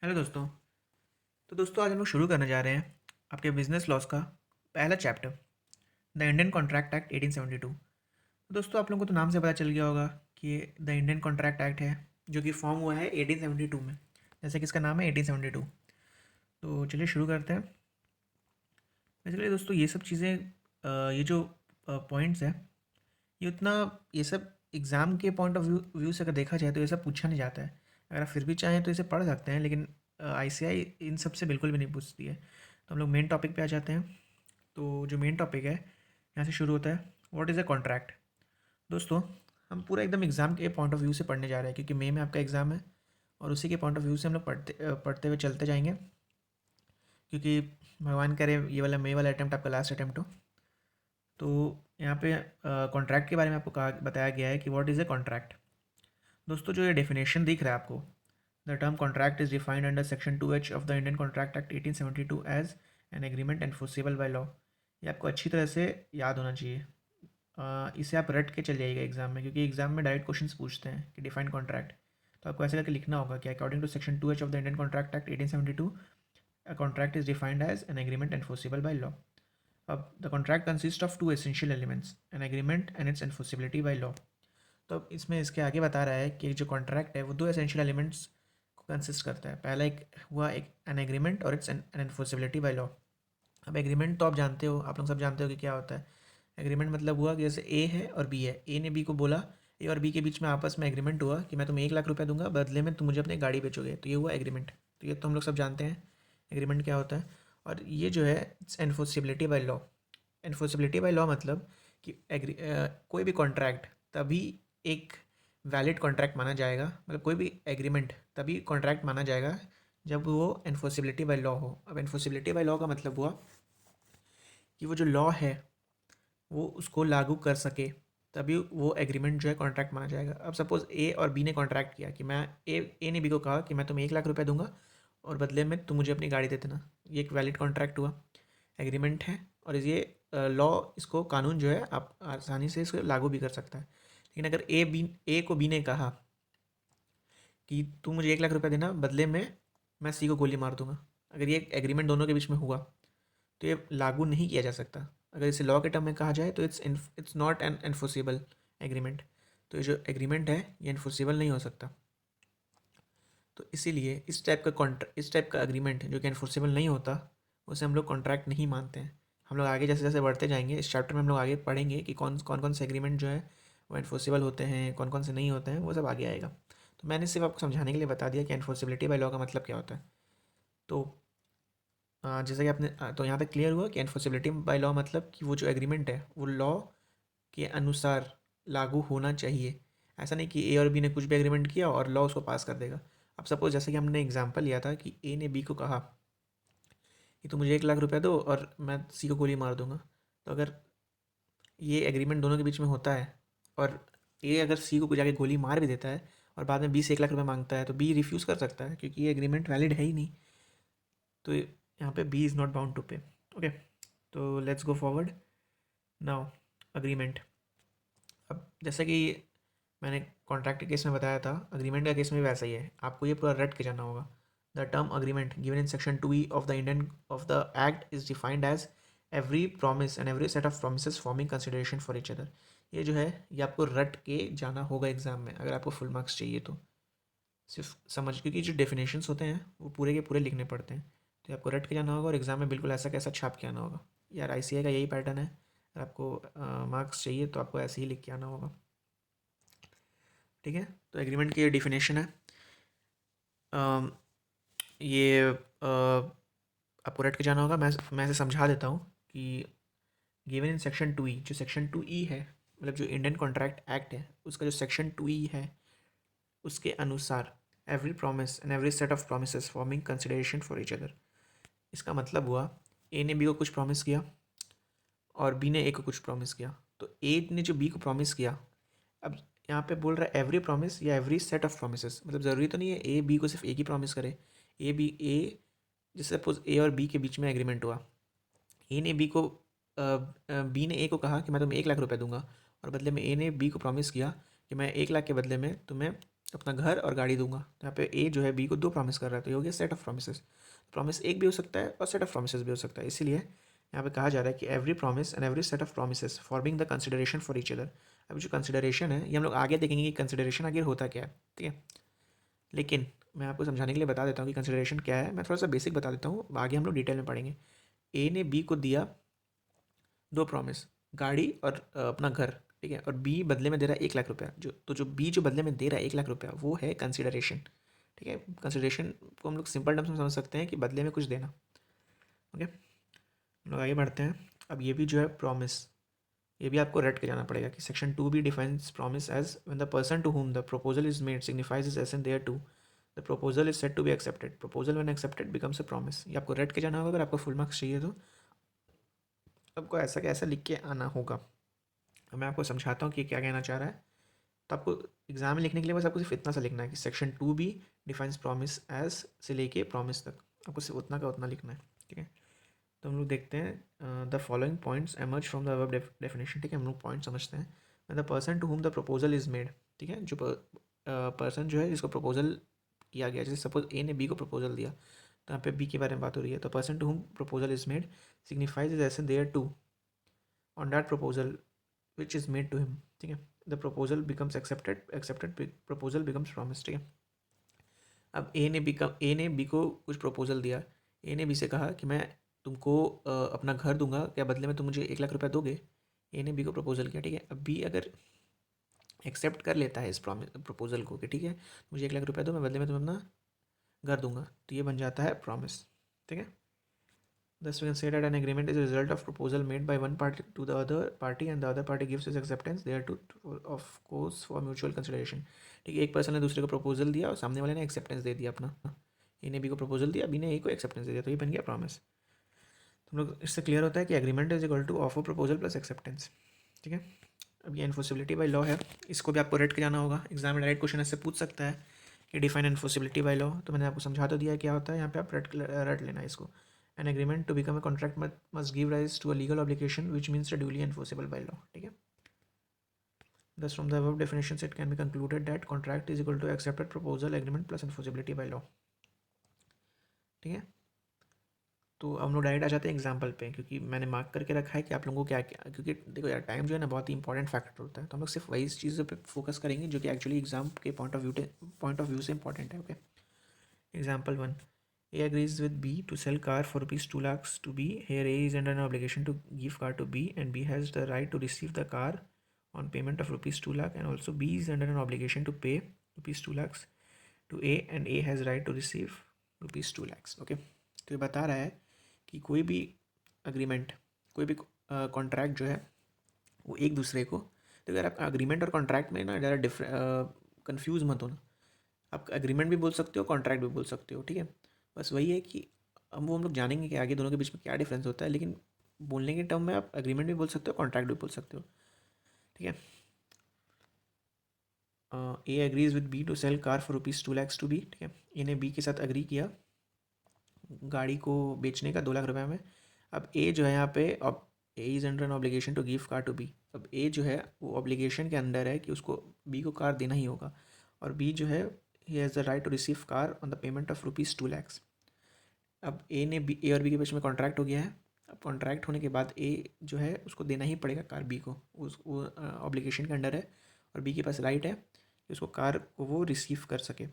Hello दोस्तों। तो दोस्तों आज हम लोग शुरू करने जा रहे हैं आपके बिजनेस लॉस का पहला chapter, the Indian contract act 1872। तो दोस्तों आप लोगों को तो नाम से पता चल गया होगा कि ये द इंडियन कॉन्ट्रैक्ट एक्ट है जो कि फॉर्म हुआ है 1872 में, जैसे कि इसका नाम है 1872। तो चलिए शुरू करते हैं। बेसिकली दोस्तों ये सब चीज़ें ये जो पॉइंट्स हैं ये उतना ये सब एग्ज़ाम के पॉइंट ऑफ व्यू से अगर देखा जाए तो ये सब पूछा नहीं जाता है। अगर आप फिर भी चाहें तो इसे पढ़ सकते हैं, लेकिन आईसीआई इन सब से बिल्कुल भी नहीं पूछती है। तो हम लोग मेन टॉपिक पे आ जाते हैं। तो जो मेन टॉपिक है यहाँ से शुरू होता है, व्हाट इज़ अ कॉन्ट्रैक्ट। दोस्तों हम पूरा एकदम एग्ज़ाम के पॉइंट ऑफ व्यू से पढ़ने जा रहे हैं, क्योंकि मई में आपका एग्ज़ाम है और उसी के पॉइंट ऑफ व्यू से हम लोग पढ़ते हुए चलते जाएंगे, क्योंकि भगवान करे ये वाला मई वाला अटैम्प्ट आपका लास्ट अटैम्प्ट हो। तो यहाँ पे कॉन्ट्रैक्ट के बारे में आपको कहा बताया गया है कि व्हाट इज़ ए कॉन्ट्रैक्ट। दोस्तों जो ये डेफिनेशन दिख रहा है आपको, the term contract is defined under section 2H of the Indian contract act 1872 as an agreement enforceable by law. ये आपको अच्छी तरह से याद होना चाहिए। इसे आप रट के चल जाइएगा एग्जाम में, क्योंकि एग्जाम में डायरेक्ट क्वेश्चंस पूछते हैं कि डिफाइंड कॉन्ट्रैक्ट। तो आपको ऐसे करके लिखना होगा कि according to section 2H of the Indian contract act 1872 a contract is defined as an agreement enforceable by law. अब the contract consist of two essential elements, an agreement and its enforceability by law. तो अब इसमें इसके आगे बता रहा है कि जो कॉन्ट्रैक्ट है वो दो एसेंशियल एलिमेंट्स को कंसिस्ट करता है। पहला एक हुआ एक एन एग्रीमेंट और it's an enforceability by law. अब एग्रीमेंट तो आप जानते हो, आप लोग सब जानते हो कि क्या होता है। एग्रीमेंट मतलब हुआ कि जैसे ए है और बी है, ए ने बी को बोला, ए और बी के बीच में आपस में एग्रीमेंट हुआ कि मैं तुम्हें 1 लाख रुपया दूंगा, बदले में तुम मुझे अपनी गाड़ी बेचोगे, तो ये हुआ एग्रीमेंट। तो ये तो हम लोग सब जानते हैं एग्रीमेंट क्या होता है। और ये जो है it's enforceability by law. Enforceability by law मतलब कि कोई भी कॉन्ट्रैक्ट तभी एक वैलिड कॉन्ट्रैक्ट माना जाएगा, मतलब कोई भी एग्रीमेंट तभी कॉन्ट्रैक्ट माना जाएगा जब वो एनफोर्सिबिलिटी बाय लॉ हो। अब एनफोर्सिबिलिटी बाय लॉ का मतलब हुआ कि वो जो लॉ है वो उसको लागू कर सके, तभी वो एग्रीमेंट जो है कॉन्ट्रैक्ट माना जाएगा। अब सपोज़ ए और बी ने कॉन्ट्रैक्ट किया कि मैं ए ने बी को कहा कि मैं तुम्हें 1 लाख रुपया दूंगा और बदले में तुम मुझे अपनी गाड़ी दे देना। ये एक वैलिड कॉन्ट्रैक्ट हुआ, एग्रीमेंट है। और ये लॉ, इसको कानून जो है आप आसानी से इसको लागू भी कर सकता है। लेकिन अगर ए को बी ने कहा कि तू मुझे 1 लाख रुपया देना, बदले में मैं सी को गोली मार दूंगा, अगर ये एग्रीमेंट दोनों के बीच में हुआ तो ये लागू नहीं किया जा सकता। अगर इसे लॉ के टर्म में कहा जाए तो it's not an enforceable agreement. तो ये जो एग्रीमेंट है ये एनफोर्सेबल नहीं हो सकता। तो इसीलिए इस टाइप का एग्रीमेंट जो कि एनफोर्सेबल नहीं होता, उसे हम लोग कॉन्ट्रैक्ट नहीं मानते हैं। हम लोग आगे जैसे जैसे बढ़ते जाएंगे इस चैप्टर में हम लोग आगे पढ़ेंगे कि कौन कौन कौन से एग्रीमेंट जो है वो एनफोर्सेबल होते हैं, कौन कौन से नहीं होते हैं, वो सब आगे आएगा। तो मैंने सिर्फ आपको समझाने के लिए बता दिया कि एनफोर्सिबिलिटी बाय लॉ का मतलब क्या होता है। तो जैसे कि आपने तो यहाँ पे क्लियर हुआ कि एनफोर्सिबिलिटी बाय लॉ मतलब कि वो जो एग्रीमेंट है वो लॉ के अनुसार लागू होना चाहिए। ऐसा नहीं कि ए और बी ने कुछ भी एग्रीमेंट किया और लॉ उसको पास कर देगा। अब सपोज जैसे कि हमने एग्जांपल लिया था कि ए ने बी को कहा कि तुम मुझे 1 लाख रुपया दो और मैं सी को गोली मार दूंगा। तो अगर ये एग्रीमेंट दोनों के बीच में होता है और ए अगर सी को जाके गोली मार भी देता है और बाद में बी से 1 लाख रुपया मांगता है, तो बी रिफ्यूज़ कर सकता है क्योंकि ये एग्रीमेंट वैलिड है ही नहीं। तो यहाँ पे B is not bound to pay. Okay, तो let's go forward now. Agreement, अब जैसा कि मैंने कॉन्ट्रैक्ट के केस में बताया था, अग्रीमेंट का केस में भी वैसा ही है। आपको ये पूरा रट के जाना होगा। The term agreement given in section 2E of the act is defined as every promise and every set of promise forming consideration for each other. ये जो है ये आपको रट के जाना होगा एग्जाम में, अगर आपको फुल मार्क्स चाहिए तो। सिर्फ समझ, क्योंकि जो डेफिनेशंस होते हैं वो पूरे के पूरे लिखने पड़ते हैं। तो आपको रट के जाना होगा और एग्जाम में बिल्कुल ऐसा कैसा छाप के आना होगा। यार आईसीआई का यही पैटर्न है, अगर आपको मार्क्स चाहिए तो आपको ऐसे ही लिख के आना होगा। ठीक है, तो एग्रीमेंट की ये डिफिनेशन है। अम, ये आपको रट के जाना होगा। मैं इसे समझा देता हूँ कि गिवन इन सेक्शन 2E, जो सेक्शन 2E है, मतलब जो इंडियन कॉन्ट्रैक्ट एक्ट है उसका जो सेक्शन 2E है उसके अनुसार every promise and every set of promise forming consideration for each other. इसका मतलब हुआ ए ने बी को कुछ प्रॉमिस किया और बी ने ए को कुछ प्रॉमिस किया। तो ए ने जो बी को प्रॉमिस किया, अब यहाँ पे बोल रहा है एवरी प्रॉमिस या एवरी सेट ऑफ प्रोमिस, मतलब ज़रूरी तो नहीं है ए बी को सिर्फ एक ही प्रॉमिस करे। ए जैसे सपोज ए और बी के बीच में एग्रीमेंट हुआ, ए ने बी को बी ने ए को कहा कि मैं तुम्हें 1 लाख रुपया दूंगा और बदले में ए ने बी को प्रॉमिस किया कि मैं 1 लाख के बदले में तुम्हें अपना घर और गाड़ी दूंगा। तो यहाँ पे ए जो है बी को 2 प्रॉमिस कर रहा है, तो ये हो गया सेट ऑफ प्रॉमिसेस। प्रॉमिस एक भी हो सकता है और सेट ऑफ प्रॉमिसेस भी हो सकता है, इसीलिए यहाँ पे कहा जा रहा है कि every promise and every set of promises forming the consideration for each other. अब जो कंसिडरेशन है ये हम लोग आगे देखेंगे कि कंसिडरेशन आगे होता क्या है, ठीक है। लेकिन मैं आपको समझाने के लिए बता देता हूँ कि कंसिडरेशन क्या है। मैं थोड़ा सा बेसिक बता देता हूँ, आगे हम लोग डिटेल में पढ़ेंगे। ए ने बी को दिया 2 प्रॉमिस, गाड़ी और अपना घर, ठीक है। और बी बदले में दे रहा है 1 लाख रुपया। जो बी जो बदले में दे रहा है 1 लाख रुपया, वो है कंसिडरेशन, ठीक है। कंसिडरेशन को हम लोग सिंपल टर्म्स में समझ सकते हैं कि बदले में कुछ देना, ओके। हम लोग आगे बढ़ते हैं। अब ये भी जो है प्रॉमिस, ये भी आपको रट के जाना पड़ेगा कि सेक्शन 2 भी defines promise as when the person to whom the proposal is made signifies his assent thereto the proposal is said to be accepted. Proposal when accepted becomes a promise. ये आपको रट के जाना होगा। अगर आपको full marks चाहिए तो आपको ऐसा कैसा लिख के आना होगा। अब मैं आपको समझाता हूँ कि क्या कहना चाह रहा है। तो आपको एग्जाम में लिखने के लिए बस आपको सिर्फ इतना सा लिखना है कि सेक्शन 2 भी डिफाइंस प्रॉमिस एज से लेके प्रॉमिस तक, आपको सिर्फ उतना का उतना लिखना है, ठीक है। तो हम लोग देखते हैं the following points emerge from the above definition, ठीक है। हम लोग पॉइंट समझते हैं। The person to whom the proposal is made, ठीक है। जो पर्सन जो है जिसको प्रपोजल किया गया, जैसे सपोज ए ने बी को प्रपोजल दिया, तो यहाँ पे बी के बारे में बात हो रही है। तो person to whom proposal is made signifies his assent thereto on that proposal which is made to him, ठीक है। The proposal becomes accepted proposal becomes promise, ठीक है। अब ए ने बी को कुछ प्रपोजल दिया। ए ने बी से कहा कि मैं तुमको अपना घर दूंगा, क्या बदले में तुम मुझे 1 लाख रुपया दोगे। ए ने बी को प्रपोजल किया, ठीक है। अब बी अगर एक्सेप्ट कर लेता है इस प्रपोजल को कि ठीक है मुझे 1 लाख रुपया दो, मैं बदले में तुम्हें अपना घर दूंगा, तो ये बन जाता है प्रॉमिस, ठीक है। Thus, we can say that an agreement is a result of proposal made by one party to the other party and the other party gives his acceptance thereto, of course for mutual consideration। ठीक है, एक person ने दूसरे को proposal दिया और सामने वाले ने एक्सेप्टेंस दे दिया अपना। ए ने बी को प्रपोजल दिया, बी ने ए को एक्सेप्टेंस दे दिया, तो ये बन गया प्रॉमिस। तो हम लोग इससे क्लियर होता है कि agreement is equal to offer proposal plus acceptance, ठीक है। अब ये एनफोर्सिबिलिटी बाई लॉ है, इसको भी आपको रेट के जाना होगा। एग्जाम में डायरेक्ट क्वेश्चन ऐसे पूछ सकता है कि डिफाइन एनफोर्सिबिलिटी बाई लॉ, तो मैंने आपको समझा तो दिया है क्या होता है। यहाँ पे आप रट लेना है इसको। An agreement to become a contract must give rise to a legal obligation which means a duly enforceable by law, ठीक है। Thus from the above definitions it can be concluded that contract is equal to accepted proposal agreement plus enforceability by law, ठीक है। तो हम लोग direct आ जाते हैं example पे, क्योंकि मैंने मार्क करके रखा है कि आप लोगों को क्या क्या, क्योंकि देखो यार टाइम जो है ना बहुत ही इंपॉर्टेंट फैक्टर होता है, तो हम लोग सिर्फ वही चीज़ों पे फोकस करेंगे जो कि एक्चुअली एग्जाम के पॉइंट ऑफ व्यू से इंपॉर्टेंट है, okay. Example 1, A agrees with B to sell car for rupees 2 lakhs to B. Here A is under an obligation to give car to B and B has the right to receive the car on payment of rupees 2 lakh, and also B is under an obligation to pay rupees 2 lakhs to A and A has right to receive rupees 2 lakhs, okay। तो ये बता रहा है कि कोई भी agreement, कोई भी कॉन्ट्रैक्ट जो है वो एक दूसरे को, तो अगर आप अग्रीमेंट और कॉन्ट्रैक्ट में ना ज़्यादा कन्फ्यूज़ मत होना। आप एग्रीमेंट भी बोल सकते हो, कॉन्ट्रैक्ट भी बोल सकते हो, ठीक है। बस वही है कि हम लोग जानेंगे कि आगे दोनों के बीच में क्या डिफरेंस होता है, लेकिन बोलने के टर्म में आप एग्रीमेंट भी बोल सकते हो, कॉन्ट्रैक्ट भी बोल सकते हो, ठीक है। A agrees with B to sell car for rupees 2 lakhs to B, ठीक है। ए ने बी के साथ अग्री किया गाड़ी को बेचने का 2 लाख रुपये में। अब ए जो है यहाँ पे, अब A is under an obligation to give car to B. अब ए जो है वो ऑब्लिगेशन के अंडर है कि उसको बी को कार देना ही होगा, और बी जो है he has the right to receive car on the payment of rupees 2 lakhs। अब ए और बी के बीच में कॉन्ट्रैक्ट हो गया है। अब कॉन्ट्रैक्ट होने के बाद ए जो है उसको देना ही पड़ेगा कार बी को, वो ऑब्लिगेशन के अंडर है, और बी के पास राइट है कि उसको कार को वो रिसीव कर सके।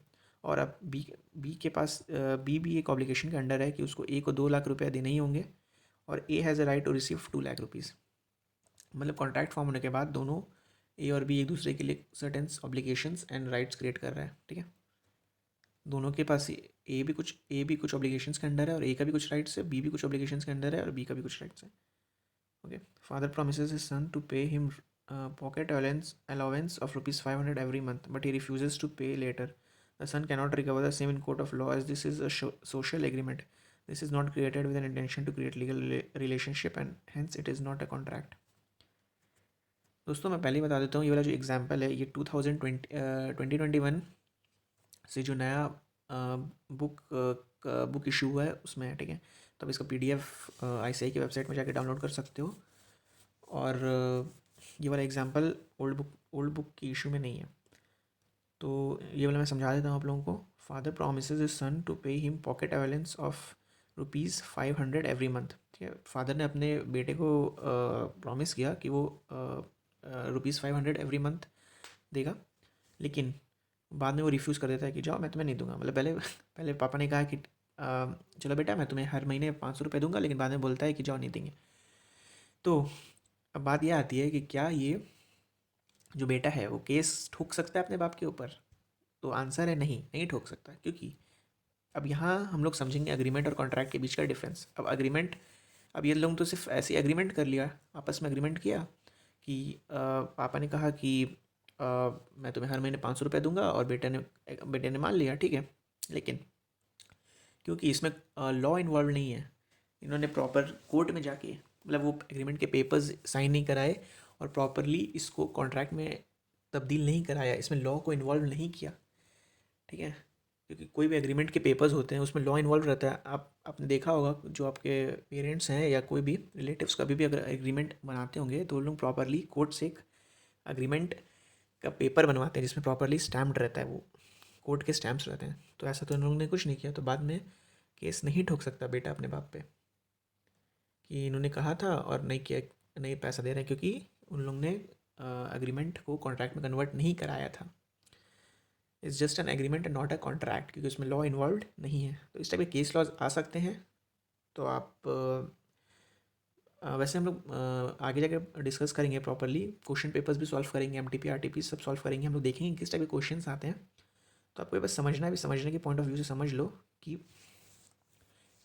और अब बी के पास बी भी एक ऑब्लिगेशन के अंडर है कि उसको ए को 2 लाख रुपया देने ही होंगे, और A has a right to receive 2 lakh rupees. मतलब कॉन्ट्रैक्ट फॉर्म होने के बाद दोनों ए और बी एक दूसरे के लिए certain obligations and rights create कर रहा है, ठीक है। दोनों के पास ए भी कुछ ऑब्लिगेशंस के अंडर है, और ए का भी कुछ राइट्स है, बी भी कुछ ऑब्लिगेशंस के अंडर है, और बी का भी कुछ राइट्स है, okay. Father promises his son to pay him pocket allowance of rupees 500 every month, but he refuses to pay later. The son cannot recover the same in court of law as this is a social agreement. This is not created with an intention to create legal relationship and hence it is not a contract. दोस्तों मैं पहले ही बता देता हूँ, ये वाला जो example है ये 2021 से जो नया बुक इशू हुआ है उसमें है, ठीक है। तो आप इसका PDF ICAI की वेबसाइट में जाके डाउनलोड कर सकते हो, और ये वाला एग्जांपल ओल्ड बुक की इशू में नहीं है। तो ये वाला मैं समझा देता हूँ आप लोगों को। Father promises his son to pay him pocket allowance of ₹500 every month. ठीक है, फादर ने अपने बेटे को प्रॉमिस किया कि वो ₹500 एवरी मंथ देगा, लेकिन बाद में वो रिफ्यूज़ कर देता है कि जाओ मैं तुम्हें नहीं दूंगा। मतलब पहले पहले पापा ने कहा कि चलो बेटा मैं तुम्हें हर महीने ₹500 दूंगा, लेकिन बाद में बोलता है कि जाओ नहीं देंगे। तो अब बात ये आती है कि क्या ये जो बेटा है वो केस ठोक सकता है अपने बाप के ऊपर? तो आंसर है नहीं, नहीं ठोक सकता। क्योंकि अब यहाँ हम लोग समझेंगे अग्रीमेंट और कॉन्ट्रैक्ट के बीच का डिफरेंस। अब अग्रीमेंट, अब ये लोग तो सिर्फ ऐसे एग्रीमेंट कर लिया, आपस में एग्रीमेंट किया कि पापा ने कहा कि अ, मैं तुम्हें हर महीने ₹500 दूंगा, और बेटे ने मान लिया, ठीक है। लेकिन क्योंकि इसमें लॉ इन्वॉल्व नहीं है, इन्होंने प्रॉपर कोर्ट में जाके, मतलब वो एग्रीमेंट के पेपर्स साइन नहीं कराए और प्रॉपरली इसको कॉन्ट्रैक्ट में तब्दील नहीं कराया, इसमें लॉ को इन्वॉल्व नहीं किया, ठीक है। क्योंकि कोई भी एग्रीमेंट के पेपर्स होते हैं उसमें लॉ इन्वॉल्व रहता है। आपने देखा होगा, जो आपके पेरेंट्स हैं या कोई भी रिलेटिव्स कभी भी अगर एग्रीमेंट बनाते होंगे तो वो लोग प्रॉपरली कोर्ट से एक एग्रीमेंट का पेपर बनवाते हैं जिसमें प्रॉपरली स्टैम्प्ड रहता है, वो कोर्ट के स्टैम्प्स रहते हैं। तो ऐसा तो इन लोगों ने कुछ नहीं किया, तो बाद में केस नहीं ठोक सकता बेटा अपने बाप पे कि इन्होंने कहा था और नहीं किया, नहीं पैसा दे रहे हैं, क्योंकि उन लोगों ने एग्रीमेंट को कॉन्ट्रैक्ट में कन्वर्ट नहीं कराया था। It's just an agreement and not a contract, क्योंकि उसमें लॉ इन्वॉल्व नहीं है। तो इस टाइप के केस लॉज आ सकते हैं। तो आप वैसे हम लोग आगे जाकर डिस्कस करेंगे प्रॉपरली, क्वेश्चन पेपर्स भी सॉल्व करेंगे, एमटीपी आरटीपी सब सॉल्व करेंगे, हम लोग देखेंगे किस टाइप के क्वेश्चंस आते हैं। तो आपको ये बस समझना है, भी समझने के पॉइंट ऑफ व्यू से समझ लो कि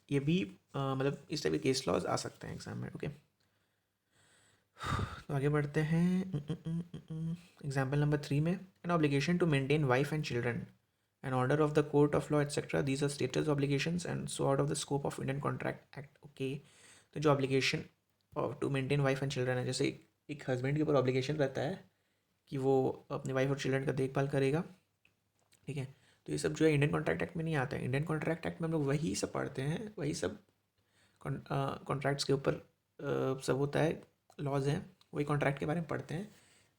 ये भी मतलब इस टाइप के केस लॉज आ सकते हैं एग्जाम में। ओके, तो आगे बढ़ते हैं। एग्जाम्पल नंबर 3 में, an obligation to maintain wife and children, an order of the court of law etc. These are status obligations and so out of the scope of Indian Contract Act. Okay, तो जो obligation to maintain wife and children है, जैसे एक husband के ऊपर obligation रहता है कि वो अपने वाइफ और चिल्ड्रन का देखभाल करेगा, ठीक है। तो ये सब जो है इंडियन कॉन्ट्रैक्ट एक्ट में नहीं आता है। इंडियन कॉन्ट्रैक्ट एक्ट में हम लोग वही सब पढ़ते हैं, वही सब कॉन्ट्रैक्ट्स के ऊपर सब होता है, लॉज हैं, वही कॉन्ट्रैक्ट के बारे में पढ़ते हैं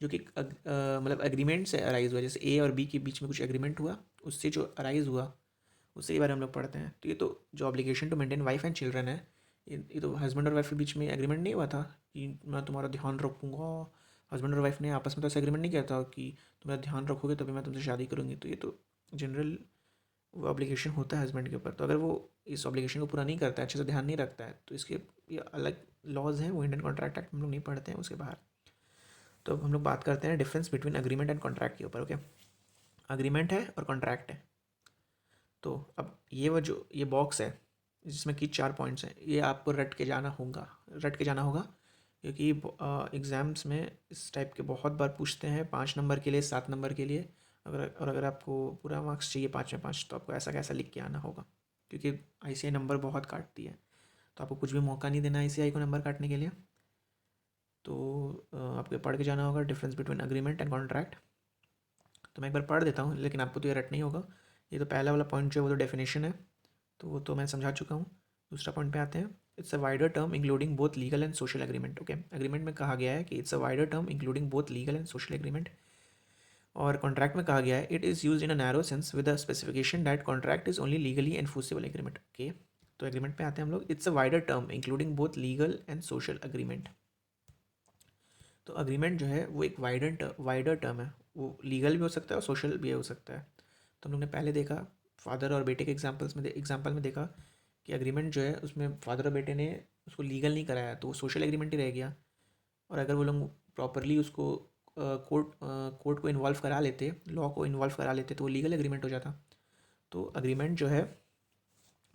जो कि मतलब एग्रीमेंट से अराइज हुआ। जैसे ए और बी के बीच में कुछ एग्रीमेंट हुआ, उससे जो अराइज हुआ उससे के बारे में हम लोग पढ़ते हैं। तो ये तो जो obligation to maintain wife and children है, ये तो हस्बैंड और वाइफ के बीच में एग्रीमेंट नहीं हुआ था कि मैं तुम्हारा ध्यान रखूँगा। हस्बैंड और वाइफ ने आपस में तो ऐसा एग्रीमेंट नहीं किया था कि तुम मेरा ध्यान रखोगे तभी मैं तुमसे शादी करूँगी। तो ये तो जनरल वो ऑब्लिगेशन होता है हस्बैंड के ऊपर। तो अगर वो इस ऑब्लिगेशन को पूरा नहीं करता है, अच्छे से ध्यान नहीं रखता है, तो इसके ये अलग लॉज हैं, वो इंडियन कॉन्ट्रैक्ट एक्ट हम लोग नहीं पढ़ते हैं उसके बाहर। तो अब हम लोग बात करते हैं difference between agreement and contract के ऊपर। ओके, अग्रीमेंट है और कॉन्ट्रैक्ट है। तो अब ये बॉक्स है जिसमें कि 4 पॉइंट्स हैं, ये आपको रट के जाना होगा, क्योंकि एग्ज़ाम्स में इस टाइप के बहुत बार पूछते हैं, 5 नंबर के लिए, 7 नंबर के लिए। अगर आपको पूरा मार्क्स चाहिए 5 में 5, तो आपको ऐसा कैसा लिख के आना होगा, क्योंकि आईसीआई नंबर बहुत काटती है, तो आपको कुछ भी मौका नहीं देना आईसीआई को नंबर काटने के लिए। तो आपको पढ़ के जाना होगा difference between agreement and contract. तो मैं एक बार पढ़ देता हूँ, लेकिन आपको तो ये रट नहीं होगा। ये तो पहला वाला पॉइंट जो है वो तो डेफिनेशन है, तो वो तो मैं समझा चुका हूँ। दूसरा पॉइंट पे आते हैं। It's a wider term including both legal and social agreement. Okay, agreement में कहा गया है कि it's a wider term including both legal and social agreement, और कॉन्ट्रैक्ट में कहा गया है it is use in a narrow sense with a specification that contract is only legally enforceable agreement. Okay, तो एग्रीमेंट पे आते हैं हम लोग। It's a wider term including both legal and social agreement. तो अग्रीमेंट जो है वो एक वाइडर टर्म है, वो लीगल भी हो सकता है और सोशल भी हो सकता है। तो हम लोग ने पहले देखा, फादर और बेटे के एग्जाम्पल में देखा कि अग्रीमेंट जो है उसमें फादर और बेटे ने उसको लीगल नहीं कराया, तो वो सोशल एग्रीमेंट ही रह गया। और अगर वो लोग प्रॉपरली उसको कोर्ट को इन्वॉल्व करा लेते, लॉ को इन्वॉल्व करा लेते, तो वो लीगल एग्रीमेंट हो जाता। तो अग्रीमेंट जो है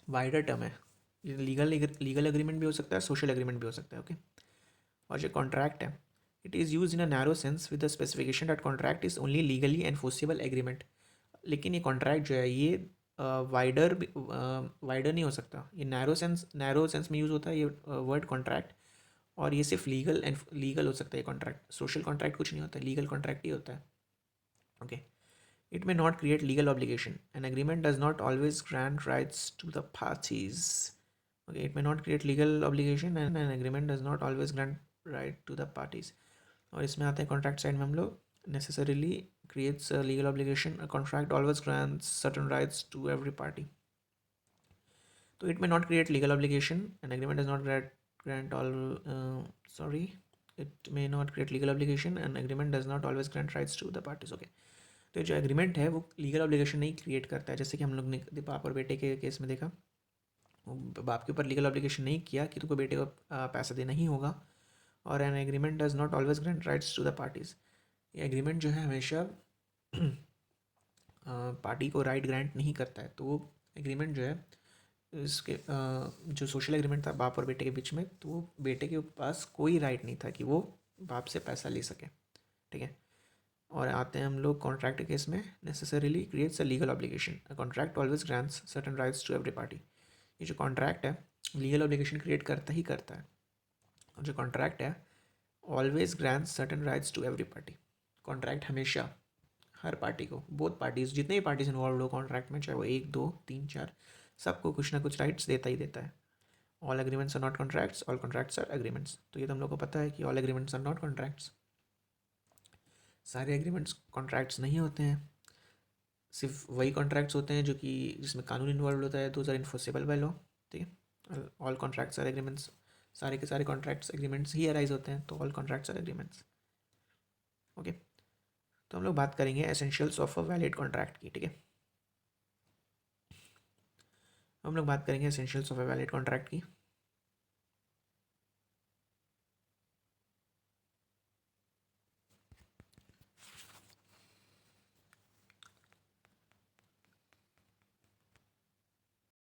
वाइडर टर्म है, ये लीगल एग्रीमेंट भी हो सकता है, सोशल एग्रीमेंट भी हो सकता है। ओके, और जो कॉन्ट्रैक्ट है, it is use in a narrow sense with the specification that contract is only legally enforceable agreement. लेकिन ये कॉन्ट्रैक्ट जो है ये वाइडर नहीं हो सकता, ये नैरो सेंस में यूज़ होता है ये वर्ड कॉन्ट्रैक्ट। और ये सिर्फ लीगल हो सकता है ये कॉन्ट्रैक्ट, सोशल कॉन्ट्रैक्ट कुछ नहीं होता, लीगल कॉन्ट्रैक्ट ही होता है। Okay, it may not create legal obligation, an agreement does not always grant rights to the parties. Okay, it may not create legal obligation and an agreement does not always grant right to the parties. और इसमें आते हैं contract side में हम लोग, necessarily creates a legal obligation. A contract always grants certain rights to every party. So it may not create legal obligation. An agreement does not grant all. Sorry, it may not create legal obligation. An agreement does not always grant rights to the parties. Okay. तो जो agreement है वो legal obligation नहीं create करता है, जैसे कि हम लोग ने बाप और बेटे के केस में देखा। बाप के ऊपर लीगल ऑब्लिगेशन नहीं किया कि तुमको बेटे को पैसा देना ही होगा। और an agreement does not always grant rights to the parties. ये एग्रीमेंट जो है हमेशा पार्टी को राइट ग्रांट नहीं करता है। तो वो एग्रीमेंट जो है इसके जो सोशल एग्रीमेंट था बाप और बेटे के बीच में, तो वो बेटे के पास कोई राइट नहीं था कि वो बाप से पैसा ले सके। ठीक है। और आते हैं हम लोग कॉन्ट्रैक्ट के केस में। Necessarily creates a legal obligation. A contract always grants certain rights to every party. ये जो कॉन्ट्रैक्ट है लीगल ऑब्लिगेशन क्रिएट करता ही करता है। और जो कॉन्ट्रैक्ट है always grants certain rights to every party. Contract हमेशा हर पार्टी को, बोथ पार्टीज, जितने भी पार्टीज इन्वॉल्व हो कॉन्ट्रैक्ट में, चाहे वो 1 2 3 4, सबको कुछ ना कुछ राइट्स देता ही देता है। All agreements are not contracts, all contracts are agreements. तो ये तो हम लोग को पता है कि all agreements are not contracts. सारे एग्रीमेंट्स कॉन्ट्रैक्ट्स नहीं होते हैं। सिर्फ वही कॉन्ट्रैक्ट्स होते हैं जो कि जिसमें कानून इन्वॉल्व होता है, those are enforceable by law. ठीक है। All contracts are agreements. सारे के सारे कॉन्ट्रैक्ट्स एग्रीमेंट्स ही अराइज होते हैं, तो all contracts are agreements. Okay. तो हम लोग बात करेंगे essentials of a valid contract की। ठीक है। हम लोग बात करेंगे essentials of a valid contract की।